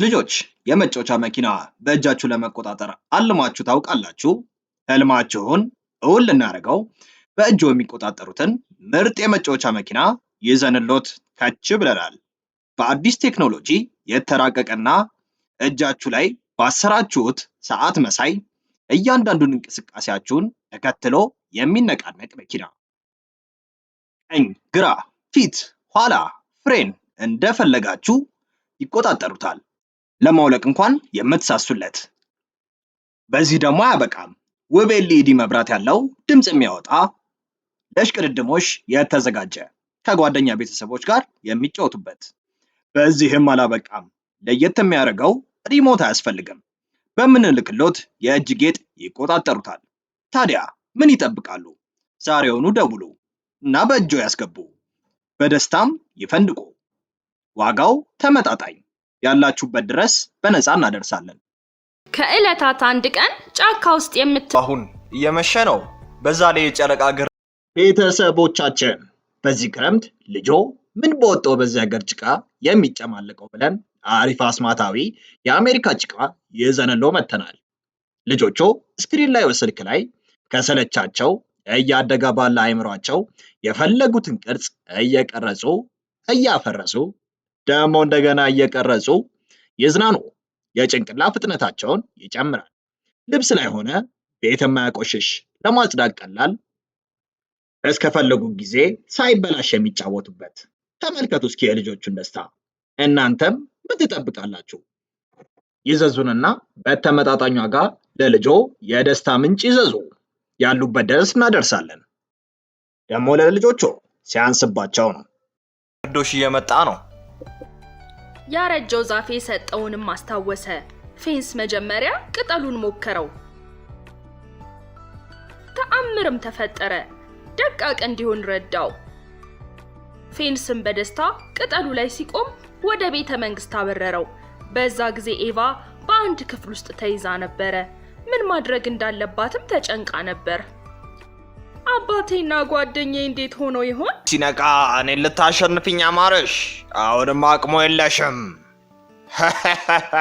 ልጆች የመጫወቻ መኪና በእጃችሁ ለመቆጣጠር አልማችሁ ታውቃላችሁ? ህልማችሁን እውን ልናደርገው በእጆ የሚቆጣጠሩትን ምርጥ የመጫወቻ መኪና ይዘንሎት ከች ብለናል። በአዲስ ቴክኖሎጂ የተራቀቀና እጃችሁ ላይ ባሰራችሁት ሰዓት መሳይ እያንዳንዱን እንቅስቃሴያችሁን ተከትሎ የሚነቃነቅ መኪና። ቀኝ፣ ግራ፣ ፊት፣ ኋላ፣ ፍሬን እንደፈለጋችሁ ይቆጣጠሩታል። ለማውለቅ እንኳን የምትሳሱለት። በዚህ ደግሞ አያበቃም። ውብ ኤልኢዲ መብራት ያለው ድምጽ የሚያወጣ ለሽቅድድሞሽ የተዘጋጀ ከጓደኛ ቤተሰቦች ጋር የሚጫወቱበት። በዚህም አላበቃም። ለየት የሚያደርገው ሪሞት አያስፈልግም። በምንልክሎት የእጅ ጌጥ ይቆጣጠሩታል። ታዲያ ምን ይጠብቃሉ? ዛሬውኑ ደውሉ እና በእጆ ያስገቡ። በደስታም ይፈንድቁ። ዋጋው ተመጣጣኝ፣ ያላችሁበት ድረስ በነፃ እናደርሳለን። ከዕለታት አንድ ቀን ጫካ ውስጥ አሁን እየመሸ ነው። በዛ ላይ የጨረቃ ግር ቤተሰቦቻችን በዚህ ክረምት ልጆ ምን በወጣው በዚህ ሀገር ጭቃ የሚጨማለቀው ብለን አሪፍ አስማታዊ የአሜሪካ ጭቃ ይዘንሎ መተናል። ልጆቹ ስክሪን ላይ ስልክ ላይ ከሰለቻቸው እያደገ ባለ አይምሯቸው የፈለጉትን ቅርጽ እየቀረጹ እያፈረሱ ደግሞ እንደገና እየቀረጹ ይዝናኑ። የጭንቅላ ፍጥነታቸውን ይጨምራል። ልብስ ላይ ሆነ ቤት የማያቆሽሽ፣ ለማጽዳት ቀላል፣ እስከፈለጉ ጊዜ ሳይበላሽ የሚጫወቱበት። ተመልከቱ እስኪ የልጆቹን ደስታ። እናንተም ምን ትጠብቃላችሁ? ይዘዙንና በተመጣጣኝ ዋጋ ለልጆ የደስታ ምንጭ ይዘዙ። ያሉበት ድረስ እናደርሳለን። ደግሞ ለልጆቹ ሲያንስባቸው ነው። ዶሽ እየመጣ ነው። ያረጀው ዛፍ የሰጠውንም አስታወሰ። ፌንስ መጀመሪያ ቅጠሉን ሞከረው። ተአምርም ተፈጠረ። ደቃቅ እንዲሆን ረዳው። ፌንስም በደስታ ቅጠሉ ላይ ሲቆም ወደ ቤተ መንግስት አበረረው። በዛ ጊዜ ኤቫ በአንድ ክፍል ውስጥ ተይዛ ነበረ። ምን ማድረግ እንዳለባትም ተጨንቃ ነበር። አባቴና ጓደኛዬ እንዴት ሆኖ ይሆን? ሲነቃ እኔን ልታሸንፍኝ አማረሽ። አሁንም አቅሞ የለሽም።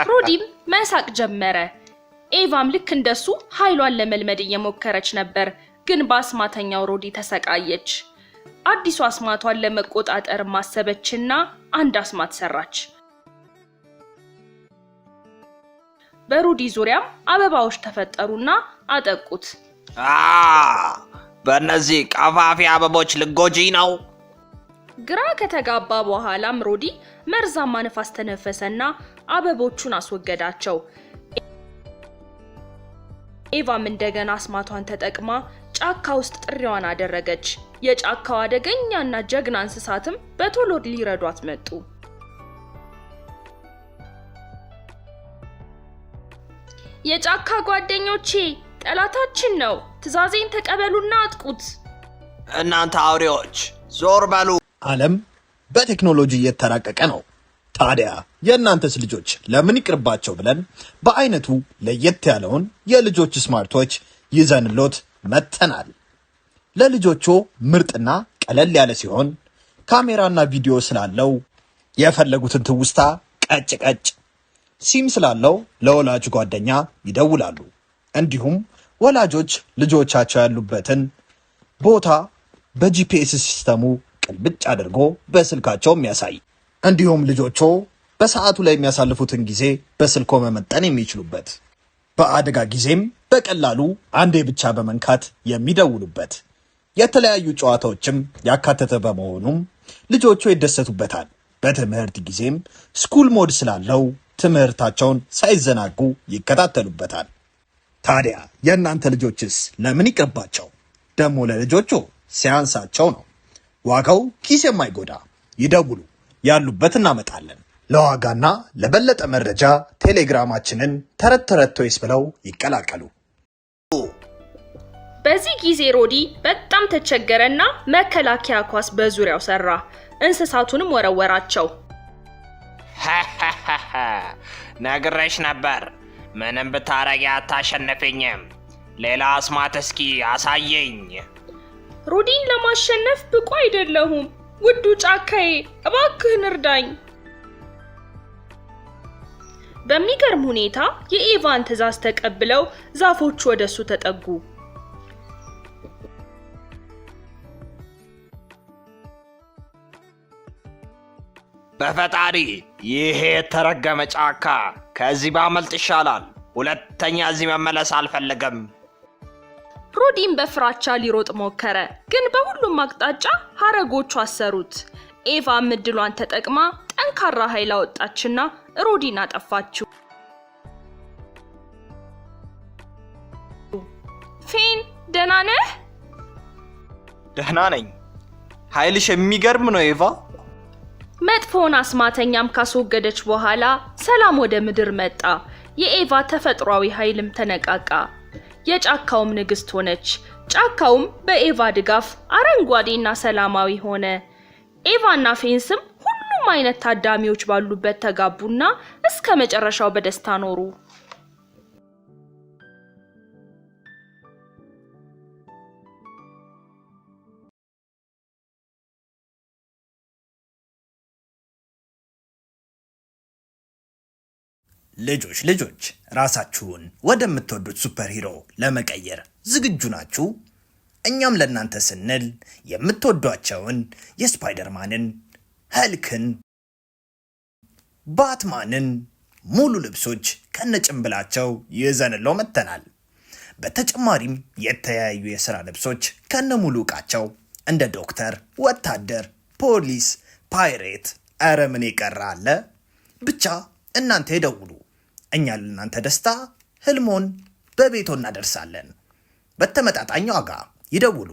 ሮዲም መሳቅ ጀመረ። ኤቫም ልክ እንደሱ ኃይሏን ለመልመድ እየሞከረች ነበር። ግን በአስማተኛው ሮዲ ተሰቃየች። አዲሱ አስማቷን ለመቆጣጠር ማሰበችና አንድ አስማት ሰራች። በሮዲ ዙሪያም አበባዎች ተፈጠሩና አጠቁት። በእነዚህ ቀፋፊ አበቦች ልጎጂ ነው። ግራ ከተጋባ በኋላም ሮዲ መርዛማ ነፋስ ተነፈሰና አበቦቹን አስወገዳቸው። ኤቫም እንደገና አስማቷን ተጠቅማ ጫካ ውስጥ ጥሪዋን አደረገች። የጫካው አደገኛና ጀግና እንስሳትም በቶሎ ሊረዷት መጡ። የጫካ ጓደኞቼ፣ ጠላታችን ነው። ትዕዛዜን ተቀበሉና አጥቁት። እናንተ አውሬዎች ዞር በሉ። ዓለም በቴክኖሎጂ እየተራቀቀ ነው። ታዲያ የእናንተስ ልጆች ለምን ይቅርባቸው ብለን በአይነቱ ለየት ያለውን የልጆች ስማርቶች ይዘንሎት መተናል። ለልጆቹ ምርጥና ቀለል ያለ ሲሆን ካሜራና ቪዲዮ ስላለው የፈለጉትን ትውስታ ቀጭ ቀጭ፣ ሲም ስላለው ለወላጅ ጓደኛ ይደውላሉ። እንዲሁም ወላጆች ልጆቻቸው ያሉበትን ቦታ በጂፒኤስ ሲስተሙ ቅልብጭ አድርጎ በስልካቸው የሚያሳይ፣ እንዲሁም ልጆቹ በሰዓቱ ላይ የሚያሳልፉትን ጊዜ በስልኮ መመጠን የሚችሉበት፣ በአደጋ ጊዜም በቀላሉ አንዴ ብቻ በመንካት የሚደውሉበት፣ የተለያዩ ጨዋታዎችም ያካተተ በመሆኑም ልጆቹ ይደሰቱበታል። በትምህርት ጊዜም ስኩል ሞድ ስላለው ትምህርታቸውን ሳይዘናጉ ይከታተሉበታል። ታዲያ የእናንተ ልጆችስ ለምን ይቅርባቸው? ደግሞ ለልጆቹ ሲያንሳቸው ነው። ዋጋው ኪስ የማይጎዳ ይደውሉ፣ ያሉበት እናመጣለን። ለዋጋና ለበለጠ መረጃ ቴሌግራማችንን ተረት ተረት ቶይስ ብለው ይቀላቀሉ። በዚህ ጊዜ ሮዲ በጣም ተቸገረና መከላከያ ኳስ በዙሪያው ሰራ። እንስሳቱንም ወረወራቸው። ነግሬሽ ነበር፣ ምንም ብታረጊ አታሸንፈኝም። ሌላ አስማት እስኪ አሳየኝ። ሮዲን ለማሸነፍ ብቁ አይደለሁም። ውዱ ጫካዬ እባክህን እርዳኝ። በሚገርም ሁኔታ የኤቫን ትዕዛዝ ተቀብለው ዛፎቹ ወደሱ ተጠጉ። በፈጣሪ ይሄ የተረገመ ጫካ ከዚህ ባመልጥ ይሻላል። ሁለተኛ እዚህ መመለስ አልፈልግም። ሮዲን በፍራቻ ሊሮጥ ሞከረ፣ ግን በሁሉም አቅጣጫ ሐረጎቹ አሰሩት። ኤቫም እድሏን ተጠቅማ ጠንካራ ኃይል አወጣችና ሮዲን አጠፋችው። ፌን ደህና ነህ? ደህና ነኝ። ኃይልሽ የሚገርም ነው ኤቫ። መጥፎውን አስማተኛም ካስወገደች በኋላ ሰላም ወደ ምድር መጣ። የኤቫ ተፈጥሯዊ ኃይልም ተነቃቃ። የጫካውም ንግስት ሆነች። ጫካውም በኤቫ ድጋፍ አረንጓዴና ሰላማዊ ሆነ። ኤቫና ፌንስም ሁሉም አይነት ታዳሚዎች ባሉበት ተጋቡና እስከ መጨረሻው በደስታ ኖሩ። ልጆች ራሳችሁን ወደምትወዱት ሱፐር ሂሮ ለመቀየር ዝግጁ ናችሁ? እኛም ለእናንተ ስንል የምትወዷቸውን የስፓይደርማንን፣ ሀልክን፣ ባትማንን ሙሉ ልብሶች ከነጭንብላቸው ይዘንለው መጥተናል። በተጨማሪም የተለያዩ የሥራ ልብሶች ከነሙሉ ዕቃቸው እንደ ዶክተር፣ ወታደር፣ ፖሊስ፣ ፓይሬት፣ ኧረ ምን የቀረ አለ? ብቻ እናንተ ይደውሉ። እኛ ለእናንተ ደስታ ህልሞን በቤቶ እናደርሳለን። በተመጣጣኝ ዋጋ ይደውሉ።